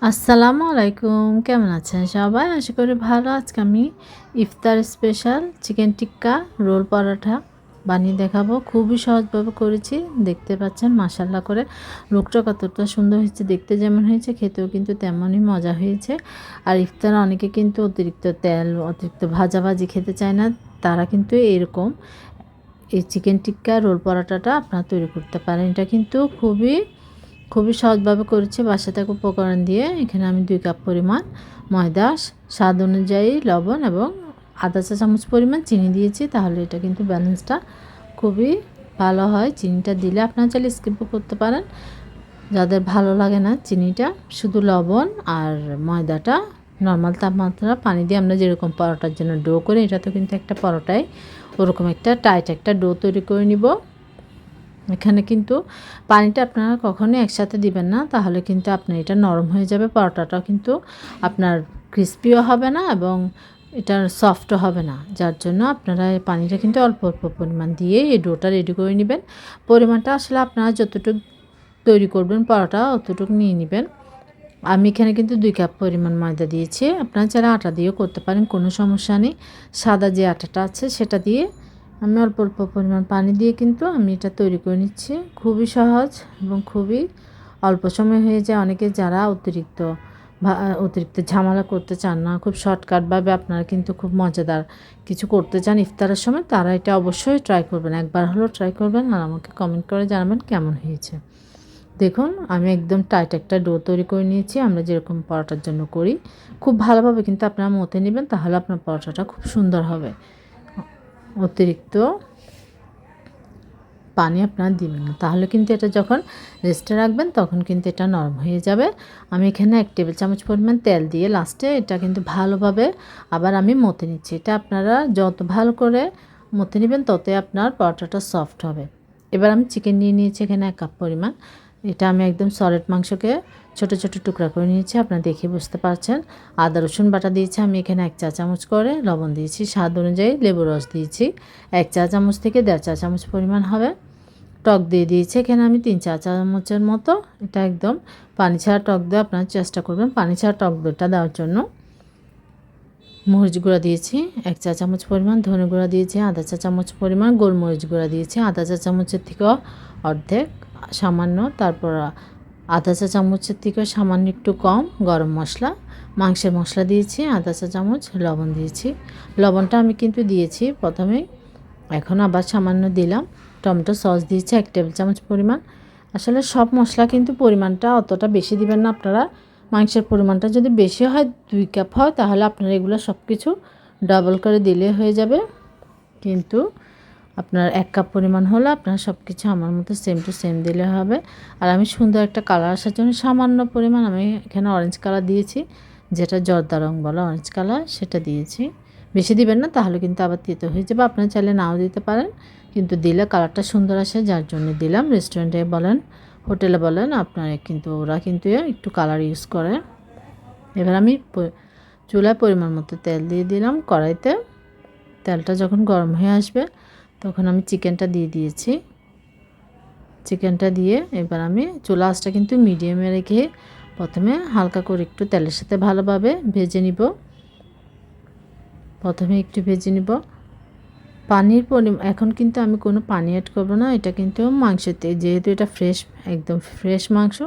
আসসালামু আলাইকুম, কেমন আছেন সবাই? আশা করি ভালো। আজকে আমি ইফতার স্পেশাল চিকেন টিক্কা রোল পরাঠা বানিয়ে দেখাবো। খুবই সহজভাবে করেছি, দেখতে পাচ্ছেন মাশাআল্লাহ করে। লুকটা কতটা সুন্দর হয়েছে, দেখতে যেমন হয়েছে খেতেও কিন্তু তেমনই মজা হয়েছে। আর ইফতারে অনেকে কিন্তু অতিরিক্ত তেল, অতিরিক্ত ভাজাভাজি খেতে চায় না, তারা কিন্তু এরকম এই চিকেন টিক্কা রোল পরাঠাটা আপনারা তৈরি করতে পারেন। এটা কিন্তু খুবই সহজভাবে করেছি বাসা থেকে উপকরণ দিয়ে। এখানে আমি 2 কাপ পরিমাণ ময়দা, স্বাদ অনুযায়ী লবণ এবং আধা চা চামচ পরিমাণ চিনি দিয়েছি। তাহলে এটা কিন্তু ব্যালেন্সটা খুবই ভালো হয়। চিনিটা দিলে আপনারা চাইলে স্কিপও করতে পারেন, যাদের ভালো লাগে না চিনিটা। শুধু লবণ আর ময়দাটা নর্মাল তাপমাত্রা পানি দিয়ে আমরা যেরকম পরোটার জন্য ডো করি, এটা তো কিন্তু একটা পরোটায় ওরকম একটা টাইট একটা ডো তৈরি করে নিব। এখানে কিন্তু পানিটা আপনারা কখনোই একসাথে দিবেন না, তাহলে কিন্তু আপনার এটা নরম হয়ে যাবে। পরোটাটাও কিন্তু আপনার ক্রিস্পিও হবে না এবং এটা সফটও হবে না। যার জন্য আপনারা এই পানিটা কিন্তু অল্প অল্প পরিমাণ দিয়ে এই ডোটা রেডি করে নেবেন। পরিমাণটা আসলে আপনারা যতটুকু তৈরি করবেন পরোটা অতটুকু নিয়ে নেবেন। আমি এখানে কিন্তু 2 কাপ পরিমাণ ময়দা দিয়েছি। আপনারা চাইলে আটা দিয়েও করতে পারেন, কোনো সমস্যা নেই। সাদা যে আটাটা আছে সেটা দিয়ে আমি অল্প অল্প পরিমাণ পানি দিয়ে কিন্তু আমি এটা তৈরি করে নিচ্ছি। খুবই সহজ এবং খুবই অল্প সময় হয়ে যায়। অনেকে যারা অতিরিক্ত ঝামেলা করতে চান না, খুব শর্টকাটভাবে আপনারা কিন্তু খুব মজাদার কিছু করতে চান ইফতারের সময়, তারা এটা অবশ্যই ট্রাই করবেন। একবার হলেও ট্রাই করবেন আর আমাকে কমেন্ট করে জানাবেন কেমন হয়েছে। দেখুন আমি একদম টাইট একটা ডো তৈরি করে নিয়েছি, আমরা যেরকম পরোটার জন্য করি। খুব ভালোভাবে কিন্তু আপনারা মথে নেবেন, তাহলে আপনার পরোটাটা খুব সুন্দর হবে। অতিরিক্ত পানি আপনারা দিবেন না, তাহলে কিন্তু এটা যখন রেস্টে রাখবেন তখন কিন্তু এটা নরম হয়ে যাবে। আমি এখানে 1 টেবিল চামচ পরিমাণ তেল দিয়ে লাস্টে এটা কিন্তু ভালোভাবে আবার আমি মথে নিচ্ছি। এটা আপনারা যত ভালো করে মথে নেবেন ততই আপনার পরোটাটা সফট হবে। এবার আমি চিকেন নিয়ে নিয়েছি এখানে 1 কাপ পরিমাণ। এটা আমি একদম সলিড মাংসকে ছোট ছোট টুকরা করে নিয়েছি, আপনারা দেখে বুঝতে পারছেন। আদা রসুন বাটা দিয়েছি আমি এখানে 1 চা চামচ করে, লবণ দিয়েছি স্বাদ অনুযায়ী, লেবু রস দিয়েছি 1 চা চামচ থেকে 1.5 চা চামচ পরিমাণ হবে। টক দিয়ে দিয়েছি এখানে আমি 3 চা চামচের মতো। এটা একদম পানি ছাড়া টক দই আপনারা চেষ্টা করবেন পানি ছাড়া টক দইটা দেওয়ার জন্য। মরিচ গুঁড়া দিয়েছি 1 চা চামচ পরিমাণ, ধনে গুঁড়া দিয়েছি আধা চা চামচ পরিমাণ, গোলমরিচ গুঁড়া দিয়েছি আধা চা চামচের থেকেও অর্ধেক সামান্য, তারপর আধা চা চামচের থেকেও সামান্য একটু কম গরম মশলা, মাংসের মশলা দিয়েছি আধা চা চামচ, লবণ দিয়েছি। লবণটা আমি কিন্তু দিয়েছি প্রথমেই, এখন আবার সামান্য দিলাম। টমেটো সস দিয়েছি 1 টেবিল চামচ পরিমাণ। আসলে সব মশলা কিন্তু পরিমাণটা অতটা বেশি দিবেন না আপনারা। মাংসের পরিমাণটা যদি বেশি হয় 2 কাপ হয়, তাহলে আপনারা এগুলো সব কিছু ডাবল করে দিলে হয়ে যাবে। কিন্তু আপনার 1 কাপ পরিমাণ হলে আপনারা সব কিছু আমার মতো সেম টু সেম দিলে হবে। আর আমি সুন্দর একটা কালার আসার জন্য সামান্য পরিমাণ আমি এখানে অরেঞ্জ কালার দিয়েছি, যেটা জর্দা রং বলা অরেঞ্জ কালার, সেটা দিয়েছি। বেশি দিবেন না, তাহলে কিন্তু আবার তেতো হয়ে যাবে। আপনারা চাইলে নাও দিতে পারেন, কিন্তু দিলে কালারটা সুন্দর আসে, যার জন্য দিলাম। রেস্টুরেন্টে বলেন, হোটেলে বলেন, আপনারা কিন্তু ওরা কিন্তু একটু কালার ইউজ করে। এবার আমি চুলায় পরিমাণ মতো তেল দিয়ে দিলাম কড়াইতে। তেলটা যখন গরম হয়ে আসবে তখন আমি চিকেনটা দিয়ে দিয়েছি। চিকেনটা দিয়ে এবার আমি চুলা আঁচটা কিন্তু মিডিয়ামে রেখে প্রথমে হালকা করে একটু তেলের সাথে ভালোভাবে ভেজে নিব। প্রথমে একটু ভেজে নিব। পানির এখন কিন্তু আমি কোনো পানি অ্যাড করব না। এটা কিন্তু মাংসতে, যেহেতু এটা ফ্রেশ, একদম ফ্রেশ মাংস,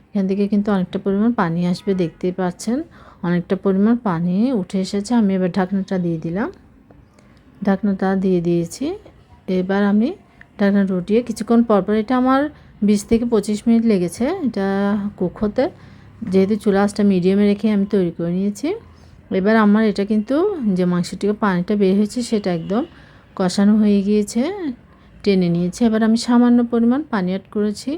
এখান থেকে কিন্তু অনেকটা পরিমাণ পানি আসবে, দেখতেই পাচ্ছেন অনেকটা পরিমাণ পানি উঠে এসেছে। আমি এবার ঢাকনাটা দিয়ে দিলাম। ঢাকনাটা দিয়ে দিয়েছি। এবার আমি ঢাকনাটা উঠিয়ে কিছুক্ষণ পরপর, এটা আমার 20 থেকে 25 মিনিট লেগেছে এটা কুক হতে, যেহেতু চুলা আঁচটা মিডিয়ামে রেখে আমি তৈরি করে নিয়েছি। এবার আমার এটা কিন্তু যে মাংস থেকে পানিটা বের হয়েছে সেটা একদম কষানো হয়ে গিয়েছে, টেনে নিয়েছে। এবার আমি সামান্য পরিমাণ পানি অ্যাড করেছি,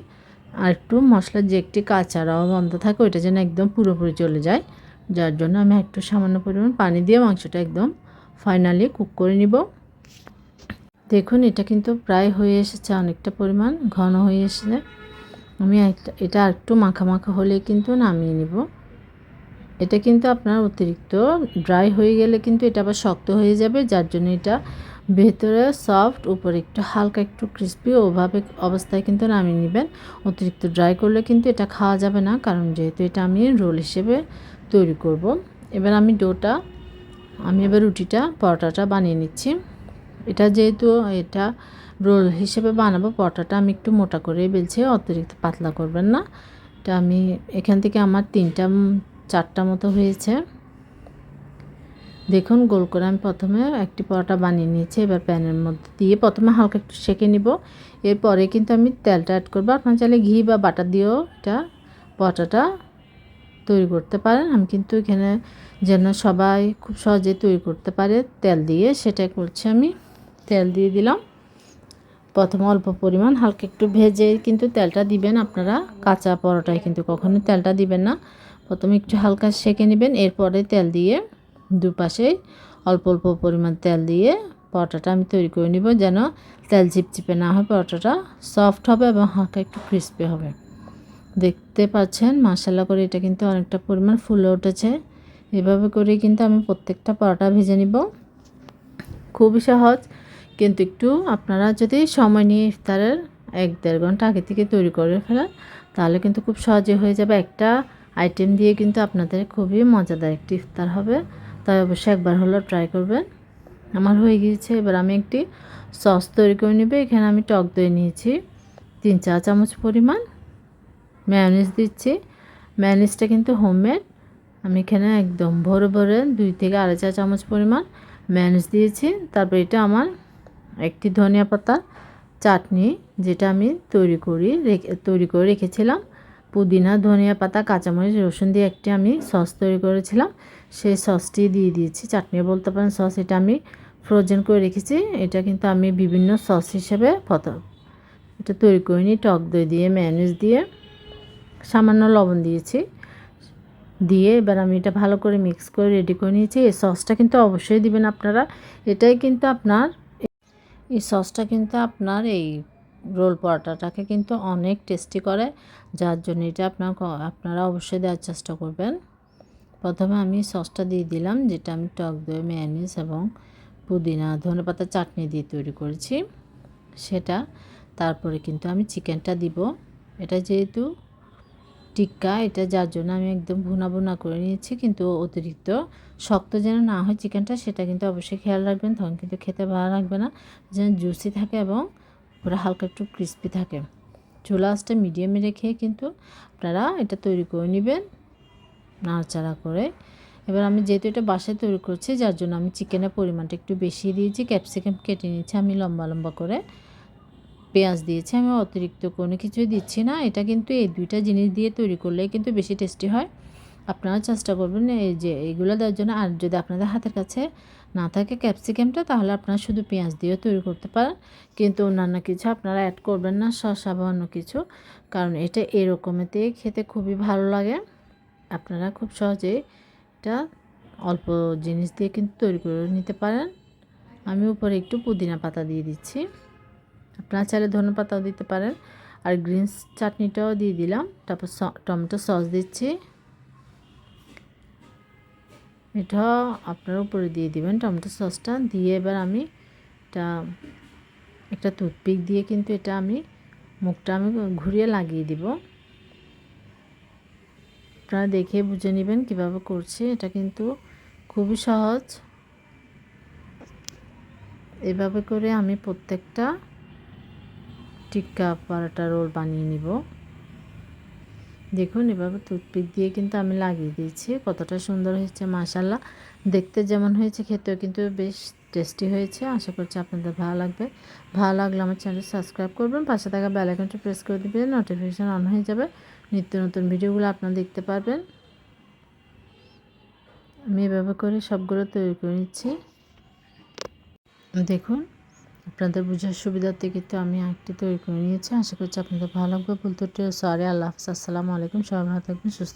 আর একটু মশলার যে একটি কাঁচা রওয়া গন্ধ থাকে ওইটা যেন একদম পুরোপুরি চলে যায়, যার জন্য আমি একটু সামান্য পরিমাণ পানি দিয়ে মাংসটা একদম ফাইনালি কুক করে নিব। দেখুন এটা কিন্তু প্রায় হয়ে এসেছে, অনেকটা পরিমাণ ঘন হয়ে এসেছে। আমি এটা একটু মাখা মাখা হলে কিন্তু নামিয়ে নিব। এটা কিন্তু আপনার অতিরিক্ত ড্রাই হয়ে গেলে কিন্তু এটা আবার শক্ত হয়ে যাবে, যার জন্য এটা ভেতরে সফট, উপরে একটু হালকা একটু ক্রিস্পি, ওভাবে অবস্থায় কিন্তু নামিয়ে নেবেন। অতিরিক্ত ড্রাই করলে কিন্তু এটা খাওয়া যাবে না, কারণ যেহেতু এটা আমি রোল হিসেবে তৈরি করব। এবার আমি এবার রুটিটা পরোটাটা বানিয়ে নিচ্ছি। এটা যেহেতু এটা রোল হিসেবে বানাবো, পরোটাটা আমি একটু মোটা করে বেলছি, অতিরিক্ত পাতলা করবেন না। এটা আমি এখান থেকে আমার 4টা মতো হয়েছে। দেখুন, গোল করে আমি প্রথমে একটি পরোটা বানিয়ে নিয়েছি। এবার প্যানের মধ্যে দিয়ে প্রথমে হালকা একটু সেঁকে নিব। এরপরে কিন্তু আমি তেলটা অ্যাড করবো। আপনার চাইলে ঘি বা বাটার দিয়েও এটা পরোটাটা তৈরি করতে পারেন। আমি কিন্তু এখানে যেন সবাই খুব সহজে তৈরি করতে পারে তেল দিয়ে, সেটাই করছি আমি। তেল দিয়ে দিলাম। প্রথমে অল্প পরিমাণ হালকা একটু ভেজে কিন্তু তেলটা দিবেন আপনারা। কাঁচা পরোটায় কিন্তু কখনোই তেলটা দিবেন না। প্রথমে একটু হালকা সেঁকে নেবেন, এরপরে তেল দিয়ে দুপাশে অল্প অল্প পরিমাণ তেল দিয়ে পরোটাটা আমি তৈরি করে নিব, যেন তেল চিপচিপে না হয়, পরোটাটা সফট হবে এবং হালকা একটু ক্রিস্পি হবে। দেখতে পাচ্ছেন মাশাআল্লাহ করে এটা কিন্তু অনেকটা পরিমাণ ফুলে উঠেছে। এভাবে করে কিন্তু আমি প্রত্যেকটা পরোটা ভেজে নিব। খুবই সহজ, কিন্তু একটু আপনারা যদি সময় নিয়ে ইফতারের 1-1.5 ঘন্টা আগে থেকে তৈরি করে ফেলেন, তাহলে কিন্তু খুব সহজে হয়ে যাবে। একটা আইটেম দিয়ে কিন্তু আপনাদের খুবই মজাদার একটি ইফতার হবে। তাই অবশ্যই একবার হলেও ট্রাই করবেন। আমার হয়ে গিয়েছে। এবার আমি একটি সস তৈরি করে নেব। এখানে আমি টক দই নিয়েছি 3 চা চামচ পরিমাণ। মেয়োনিজ দিচ্ছি। মেয়োনিজটা কিন্তু হোমমেড। আমি এখানে একদম ভরে ভরে 2 থেকে 2.5 চা চামচ পরিমাণ মেয়োনিজ দিয়েছি। তারপর এটা আমার একটি ধনিয়া পাতা চাটনি, যেটা আমি তৈরি করে রেখেছিলাম। পুদিনা, ধনিয়া পাতা, কাঁচামরিচ, রসুন দিয়ে একটি আমি সস তৈরি করেছিলাম। সেই সসটি দিয়ে দিয়েছি। চাটনি বলতে পারেন সস, এটা আমি ফ্রোজেন করে রেখেছি। এটা কিন্তু আমি বিভিন্ন সস হিসেবে এটা তৈরি করে নিই। টক দই দিয়ে, মেয়োনিজ দিয়ে, সামান্য লবণ দিয়েছি। দিয়ে এবার আমি এটা ভালো করে মিক্স করে রেডি করে নিয়েছি। এই সসটা কিন্তু অবশ্যই দিবেন আপনারা। এটাই কিন্তু এই সসটা কিন্তু আপনার এই রোল পরোটাটাকে কিন্তু অনেক টেস্টি করে, যার জন্য এটা আপনারা অবশ্যই দেওয়ার চেষ্টা করবেন। প্রথমে আমি সসটা দিয়ে দিলাম, যেটা আমি টক দই, মেয়োনিজ এবং পুদিনা, ধনেপাতা চাটনি দিয়ে তৈরি করেছি সেটা। তারপরে কিন্তু আমি চিকেনটা দিব। এটা যেহেতু টিক্কা, এটা যার জন্য আমি একদম ভুনা ভুনা করে নিয়েছি, কিন্তু অতিরিক্ত শক্ত যেন না হয় চিকেনটা, সেটা কিন্তু অবশ্যই খেয়াল রাখবেন। তখন কিন্তু খেতে ভালো লাগবে না, যেন জুসি থাকে এবং পুরো হালকা একটু ক্রিস্পি থাকে। চুলা আঁচটা মিডিয়ামে রেখে কিন্তু আপনারা এটা তৈরি করে নেবেন, নাড়াচাড়া করে। এবার আমি যেহেতু এটা বাসায় তৈরি করছি, যার জন্য আমি চিকেনের পরিমাণটা একটু বেশি দিয়েছি। ক্যাপসিকাম কেটে নিয়েছি আমি লম্বা লম্বা করে, পেঁয়াজ দিয়েছি। আমি অতিরিক্ত কোনো কিছুই দিচ্ছি না। এটা কিন্তু এই 2টা জিনিস দিয়ে তৈরি করলে কিন্তু বেশি টেস্টি হয়। আপনারা চেষ্টা করবেন এই যে এইগুলো দেওয়ার জন্য। আর যদি আপনাদের হাতের কাছে না থাকে ক্যাপসিকামটা, তাহলে আপনারা শুধু পেঁয়াজ দিয়েও তৈরি করতে পারেন, কিন্তু অন্যান্য কিছু আপনারা অ্যাড করবেন না, শসা বা অন্য কিছু, কারণ এটা এরকমেতে খেতে খুবই ভালো লাগে। আপনারা খুব সহজেই এটা অল্প জিনিস দিয়ে কিন্তু তৈরি করে নিতে পারেন। আমি উপরে একটু পুদিনা পাতা দিয়ে দিচ্ছি। আপনারা চাইলে ধনেপাতাও দিতে পারেন। আর গ্রিনস চাটনিটাও দিয়ে দিলাম। তারপর টমেটো সস দিচ্ছি, এটা আপনারা উপরে দিয়ে দিবেন টমেটো সসটা দিয়ে। এবার আমি এটা একটা টুথপিক দিয়ে কিন্তু এটা মুখটা আমি ঘুরিয়ে লাগিয়ে দিব। আপনারা দেখে বুঝে নেবেন কীভাবে করছি। এটা কিন্তু খুবই সহজ। এভাবে করে আমি প্রত্যেকটা টিক্কা পরোটা রোল বানিয়ে নিব। দেখুন, এভাবে টুথপিক দিয়ে কিন্তু আমি লাগিয়ে দিয়েছি। কতটা সুন্দর হয়েছে মাশাআল্লাহ। দেখতে যেমন হয়েছে, খেতেও কিন্তু বেশ টেস্টি হয়েছে। আশা করছি আপনাদের ভালো লাগবে। ভালো লাগলে আমার চ্যানেল সাবস্ক্রাইব করবেন, পাশে থাকা বেল আইকনটা প্রেস করে দিবেন, নোটিফিকেশান অন হয়ে যাবে। নিত্য নতুন ভিডিওগুলো আপনারা দেখতে পারবেন। আমি এভাবে করে সবগুলো তৈরি করে নিচ্ছি। দেখুন, আপনাদের বোঝার সুবিধার্থে কিন্তু আমি একটি তৈরি করে নিয়েছি। আশা করছি আপনাদের ভালো লাগবে। ভুল ত্রুটি সরি। আল্লাহ হাফেজ। আসসালামু আলাইকুম। সবাই ভালো থাকবেন, সুস্থ